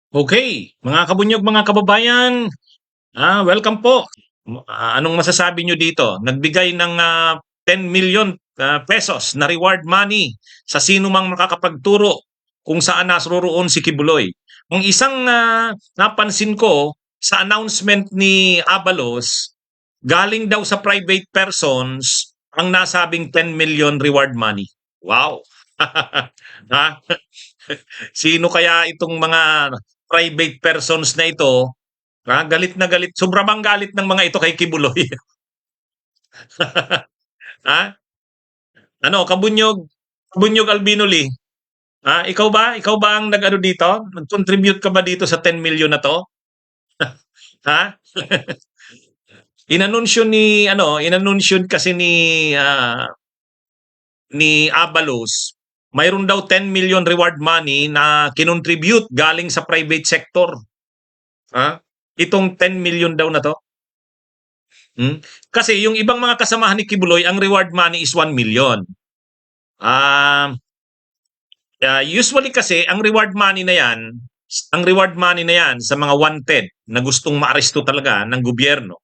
Okay, mga kabunyog, mga kababayan, welcome po. Anong masasabi nyo dito? Nagbigay ng 10 million pesos na reward money sa sino mang makakapagturo kung saan nasroroon si Kibuloy. Ang isang napansin ko sa announcement ni Abalos, galing daw sa private persons ang nasabing 10 million reward money. Wow! Ha? Sino kaya itong mga private persons na ito? Galit na galit. Sobra bang galit ng mga ito kay Kibuloy? ha? Ano, Kabunyog? Kabunyog Albinoli? Ikaw ba? Ikaw ba ang nag-ano dito? Nag-contribute ka ba dito sa 10 million na to? Ha? Inanunsyo kasi ni Abalos, mayroon daw 10 million reward money na kinontribute galing sa private sector. Itong 10 million daw na to. Kasi yung ibang mga kasamahan ni Kibuloy, ang reward money is 1 million. Usually kasi ang reward money na yan sa mga wanted na gustong maaresto talaga ng gobyerno.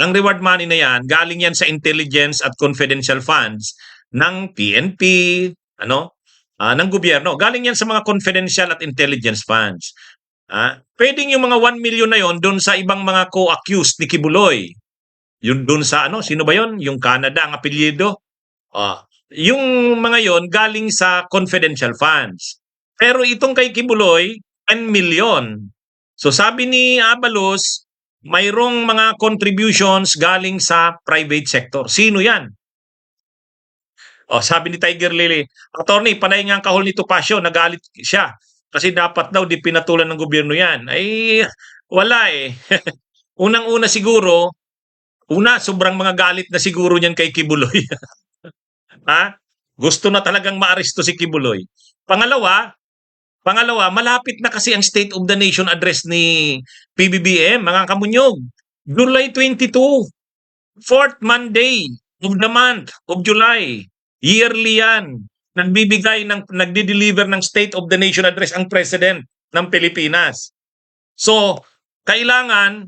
Ang reward money na yan, galing yan sa intelligence at confidential funds ng PNP, ng gobyerno. Galing yan sa mga confidential at intelligence funds. Pwedeng yung mga 1 million na yon doon sa ibang mga co-accused ni Kibuloy. Yun doon sa sino ba yon? Yung Canada ang apelyido. Yung mga yon galing sa confidential funds. Pero itong kay Kibuloy, 10 million. So sabi ni Abalos, mayroong mga contributions galing sa private sector. Sino yan? Sabi ni Tiger Lily, Attorney, panay nga ang kahol ni Topacio, nagalit siya. Kasi dapat daw di pinatulan ng gobyerno yan. Ay, wala eh. Unang-una siguro, sobrang mga galit na siguro niyan kay Kibuloy. Gusto na talagang maaresto si Kibuloy. Pangalawa, malapit na kasi ang State of the Nation address ni PBBM, mga kamunyog. July 22, fourth Monday of the month of July. Yearly yan. Nagdi-deliver ng State of the Nation address ang President ng Pilipinas. So, kailangan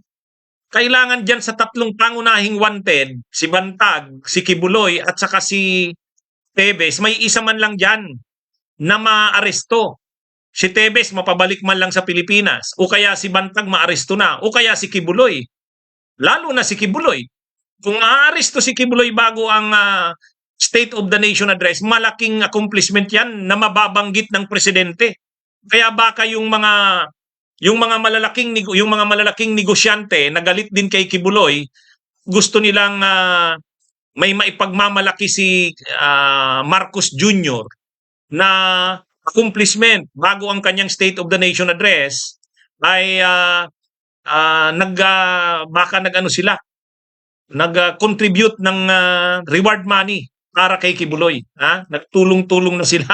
dyan sa tatlong pangunahing wanted, si Bantag, si Kibuloy, at saka si Tebes, may isa man lang dyan na maaresto. Si Tebes mapabalik man lang sa Pilipinas, o kaya si Bantag maaresto na, o kaya si Kibuloy. Lalo na si Kibuloy. Kung aaresto si Kibuloy bago ang State of the Nation address, malaking accomplishment yan na mababanggit ng presidente. Kaya baka yung mga malalaking negosyante na galit din kay Kibuloy, gusto nilang may maipagmamalaki si Marcos Jr. na accomplishment bago ang kanyang State of the Nation address ay baka nag-contribute ng reward money para kay Kibuloy. Nagtulong-tulong na sila.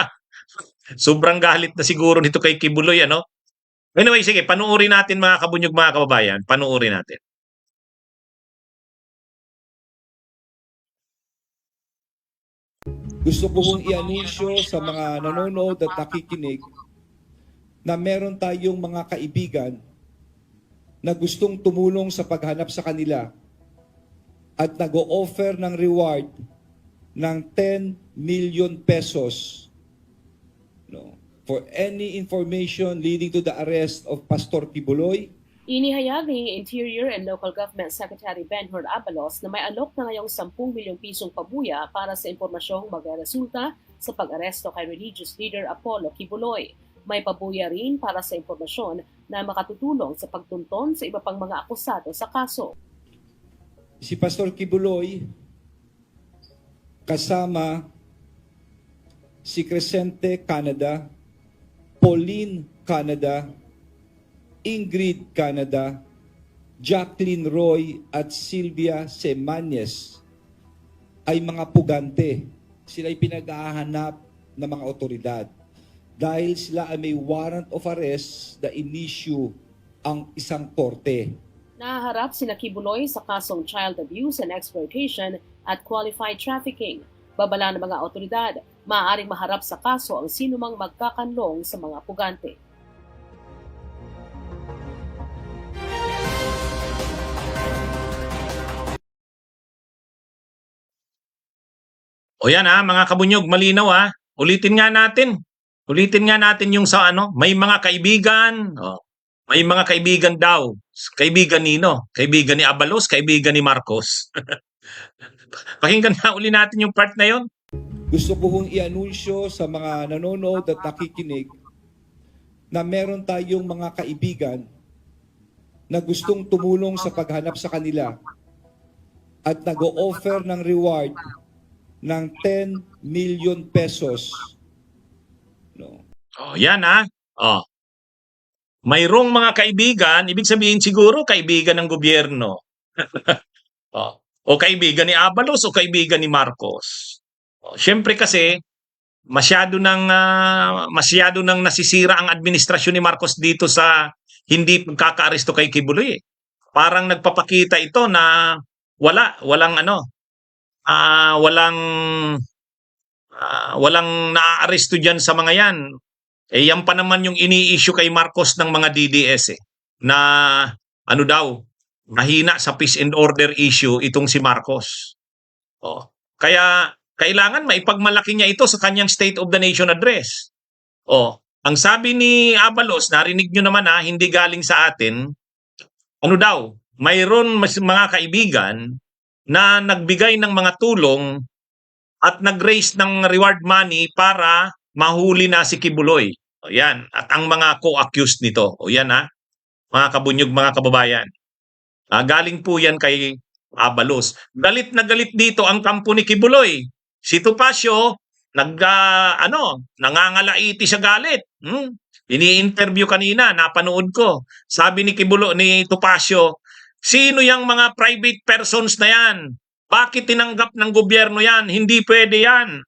Sobrang galit na siguro nito kay Kibuloy, Anyway, sige, panuorin natin mga kabunyog, mga kababayan. Panuorin natin. Gusto ko pong i-anunsyo sa mga nanonood at nakikinig na meron tayong mga kaibigan na gustong tumulong sa paghanap sa kanila at nag-o-offer ng reward ng 10 million pesos for any information leading to the arrest of Pastor Kibuloy. Inihayag ni Interior and Local Government Secretary Benhur Abalos na may alok na ngayong 10 milyong pisong pabuya para sa impormasyong magresulta sa pag-aresto kay religious leader Apollo Kibuloy. May pabuya rin para sa impormasyon na makatutulong sa pagtunton sa iba pang mga akusado sa kaso. Si Pastor Kibuloy kasama si Crescente Canada, Pauline Canada, Ingrid Canada, Jacqueline Roy at Sylvia Semanes ay mga pugante. Sila ay pinag-ahanap ng mga otoridad dahil sila ay may warrant of arrest na in-issue ang isang korte. Nahaharap sina Kibuloy sa kasong child abuse and exploitation at qualified trafficking. Babala ng mga otoridad, maaaring maharap sa kaso ang sinumang magkakanlong sa mga pugante. O yan mga kabunyog, malinaw Ulitin nga natin. Ulitin nga natin yung sa may mga kaibigan. May mga kaibigan daw. Kaibigan nino? Kaibigan ni Abalos, kaibigan ni Marcos. Pakinggan nga uli natin yung part na yon. Gusto ko hong i-anunsyo sa mga nanonood at nakikinig na meron tayong mga kaibigan na gustong tumulong sa paghanap sa kanila at nag-o-offer ng reward ng 10 million pesos. No. Yan Mayroong mga kaibigan, ibig sabihin siguro kaibigan ng gobyerno. O kaibigan ni Abalos o kaibigan ni Marcos. Siyempre kasi masyado nang nasisira ang administrasyon ni Marcos dito sa hindi pagkakaaresto kay Kibuloy. Parang nagpapakita ito na walang naaaresto diyan sa mga yan. Yan pa naman yung ini-issue kay Marcos ng mga DDS na mahina sa peace and order issue itong si Marcos. Kaya kailangan maipagmalaki niya ito sa kanyang State of the Nation address. Ang sabi ni Abalos, narinig nyo naman hindi galing sa atin, mayroon mga kaibigan na nagbigay ng mga tulong at nag-raise ng reward money para mahuli na si Kibuloy. Yan. At ang mga co-accused nito. Yan mga kabunyog, mga kababayan. Galing po yan kay Abalos. Galit na galit dito ang kampo ni Kibuloy. Si Topacio, nangangalaiti sa galit. Ini-interview kanina, napanood ko. Sabi ni Topacio, sino yung mga private persons na yan? Bakit tinanggap ng gobyerno yan? Hindi pwede yan.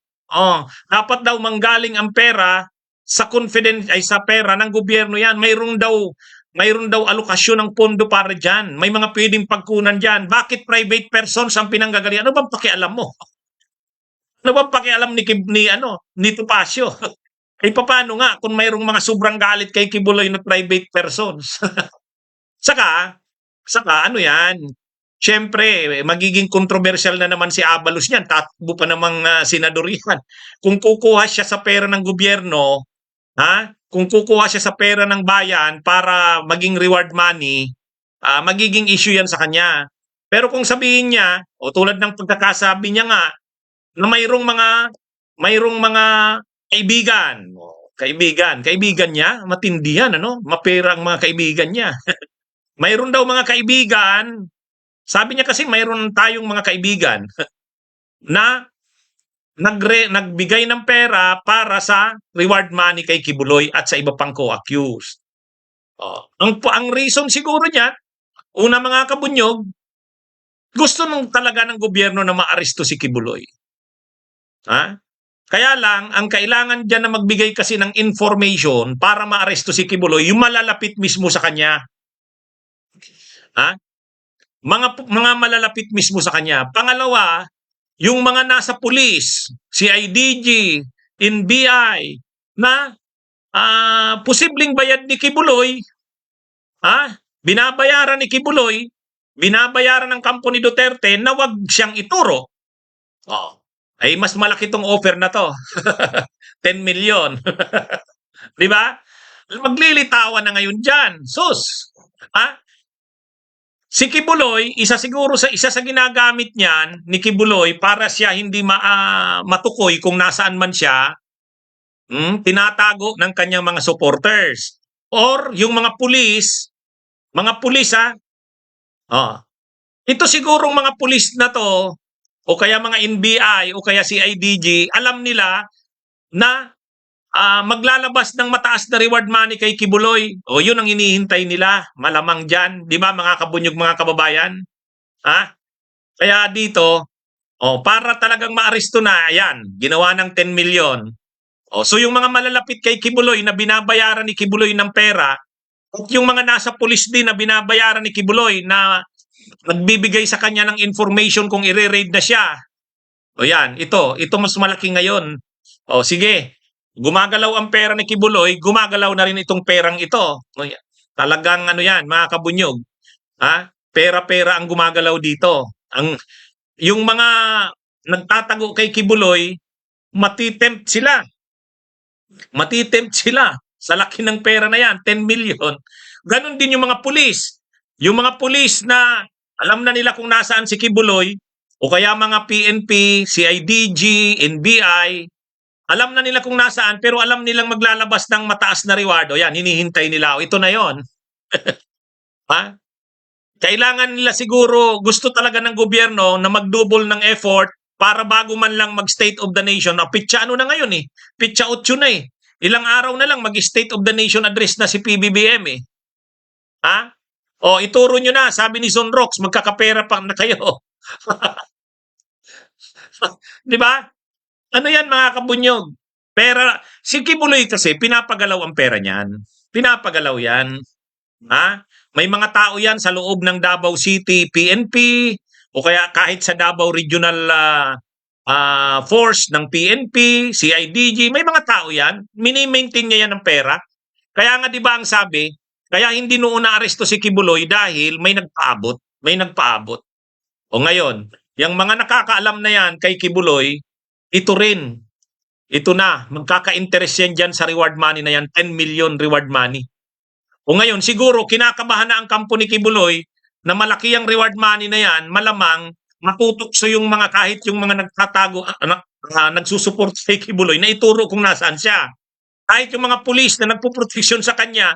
Dapat daw manggaling ang pera sa sa pera ng gobyerno yan. Mayroon daw alokasyon ng pondo para dyan. May mga pwedeng pagkunan dyan. Bakit private persons ang pinanggagalingan? Ano bang pakialam mo? Ano bang pakialam ni Topacio? Paano nga kung mayroong mga sobrang galit kay Kibuloy na private persons? Saka yan? Siyempre, magiging controversial na naman si Abalos niyan. Tatakbo pa namang senador yan. Kung kukuha siya sa pera ng gobyerno, kung kukuha siya sa pera ng bayan para maging reward money, magiging issue yan sa kanya. Pero kung sabihin niya, tulad ng pagkakasabi niya nga, na mayroong mga kaibigan niya, matindi yan, mapera ang mga kaibigan niya. Mayroon daw mga kaibigan, sabi niya kasi mayroon tayong mga kaibigan na nagbigay ng pera para sa reward money kay Kibuloy at sa iba pang co-accused. Ang reason siguro niya, una mga kabunyog, gusto talaga ng gobyerno na maaresto si Kibuloy. Kaya lang, ang kailangan dyan na magbigay kasi ng information para maaresto si Kibuloy, yung malalapit mismo sa kanya. Mga malalapit mismo sa kanya. Pangalawa, yung mga nasa pulis, CIDG, NBI, na posibleng bayad ni Kibuloy, binabayaran ni Kibuloy, binabayaran ng kampo ni Duterte na wag siyang ituro. Ay mas malaki tong offer na to. 10 million. Di ba? Maglilitawan na ngayon dyan. Sus! Si Kibuloy, isa sa ginagamit niyan ni Kibuloy para siya hindi matukoy kung nasaan man siya, tinatago ng kanyang mga supporters. Or yung mga pulis ito sigurong mga pulis na to, o kaya mga NBI, o kaya CIDG, alam nila na maglalabas ng mataas na reward money kay Kibuloy. Yun ang hinihintay nila. Malamang dyan. Di ba mga kabunyog, mga kababayan? Kaya dito, para talagang maaresto na, ayan, ginawa ng 10 million. So yung mga malalapit kay Kibuloy na binabayaran ni Kibuloy ng pera, at yung mga nasa pulis din na binabayaran ni Kibuloy na nagbibigay sa kanya ng information kung i-raid na siya. Yan, ito mas malaki ngayon. Sige. Gumagalaw ang pera ni Kibuloy, gumagalaw na rin itong perang ito. Talagang yan, mga kabunyog. Pera-pera ang gumagalaw dito. Yung mga nagtatago kay Kibuloy, matitempt sila. Matitempt sila sa laki ng pera na yan, 10 million. Ganon din yung mga pulis. Yung mga pulis na alam na nila kung nasaan si Kibuloy, o kaya mga PNP, CIDG, NBI, alam na nila kung nasaan, pero alam nilang maglalabas ng mataas na reward. O yan, hinihintay nila. O, ito na yon. Ha? Kailangan nila siguro, gusto talaga ng gobyerno na mag-double ng effort para bago man lang mag-State of the Nation. O, pitsa ano na ngayon eh. Pitsa 8 na eh. Ilang araw na lang mag-State of the Nation address na si PBBM eh. Ha? O, ituro nyo na. Sabi ni Son Rox, magkakapera pa na kayo. Di ba? Ano yan mga kabunyog? Pera. Si Kibuloy kasi, pinapagalaw ang pera niyan. Pinapagalaw yan. Ha? May mga tao yan sa loob ng Davao City PNP o kaya kahit sa Davao Regional Force ng PNP, CIDG, may mga tao yan. Mini-maintain niya yan ng pera. Kaya nga 'di ba ang sabi, kaya hindi noon naaresto si Kibuloy dahil may nagpaabot. May nagpaabot. O ngayon, yung mga nakakaalam na yan kay Kibuloy, ito rin. Ito na, magkaka-interest yan dyan sa reward money na yan, 10 million reward money. O ngayon, siguro, kinakabahan na ang kampo ni Kibuloy na malaki ang reward money na yan, malamang matutokso yung mga kahit yung mga nagtatago, nagsusupport kay Kibuloy na ituro kung nasaan siya. Kahit yung mga pulis na nagpuproteksyon sa kanya,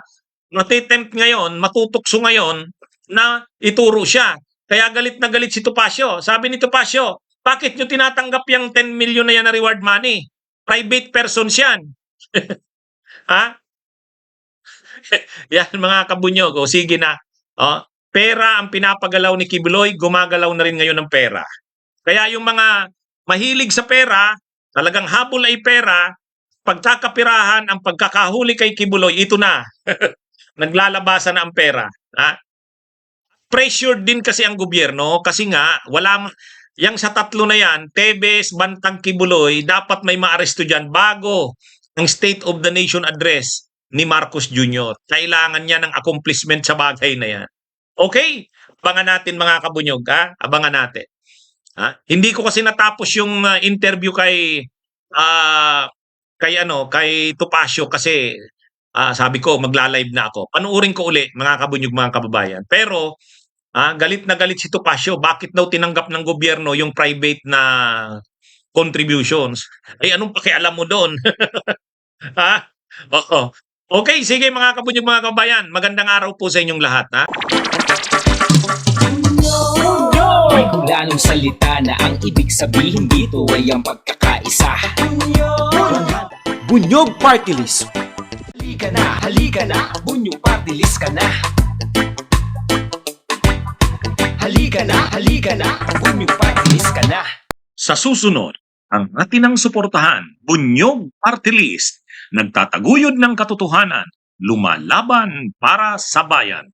natitempt ngayon, matutokso ngayon na ituro siya. Kaya galit na galit si Topacio. Sabi ni Topacio, bakit nyo tinatanggap yung 10 million na yan na reward money? Private persons yan. Ha? Yan mga kabunyog. O sige na. O, pera ang pinapagalaw ni Kibuloy, gumagalaw na rin ngayon ng pera. Kaya yung mga mahilig sa pera, talagang habol ay pera, pagkakapirahan, ang pagkakahuli kay Kibuloy, ito na. Naglalabasan na ang pera. Ha? Pressured din kasi ang gobyerno kasi nga wala yang sa tatlo na yan, Tebes, Bantang, Kibuloy, dapat may maaresto dyan bago ang State of the Nation address ni Marcos Jr. Kailangan niya ng accomplishment sa bagay na yan. Okay? Abangan natin mga kabunyog, ha? Abangan natin. Ha? Hindi ko kasi natapos yung interview kay Topacio kasi sabi ko magla-live na ako. Panuurin ko uli mga kabunyog, mga kababayan. Pero galit na galit si Topacio. Bakit daw tinanggap ng gobyerno yung private na contributions? Ay anong pakialam mo doon? Ha? Oo. Okay, sige mga kabunyog, mga kababayan. Magandang araw po sa inyong lahat. Ha? May kulanong salita na ang ibig sabihin dito ay ang pagkakaisa. Bunyog Party List. Halika na, Bunyog Party List ka na. Halika na, Bunyog Party List ka na. Sa susunod, ang atinang suportahan, Bunyog Party List, nagtataguyod ng katotohanan, lumalaban para sa bayan.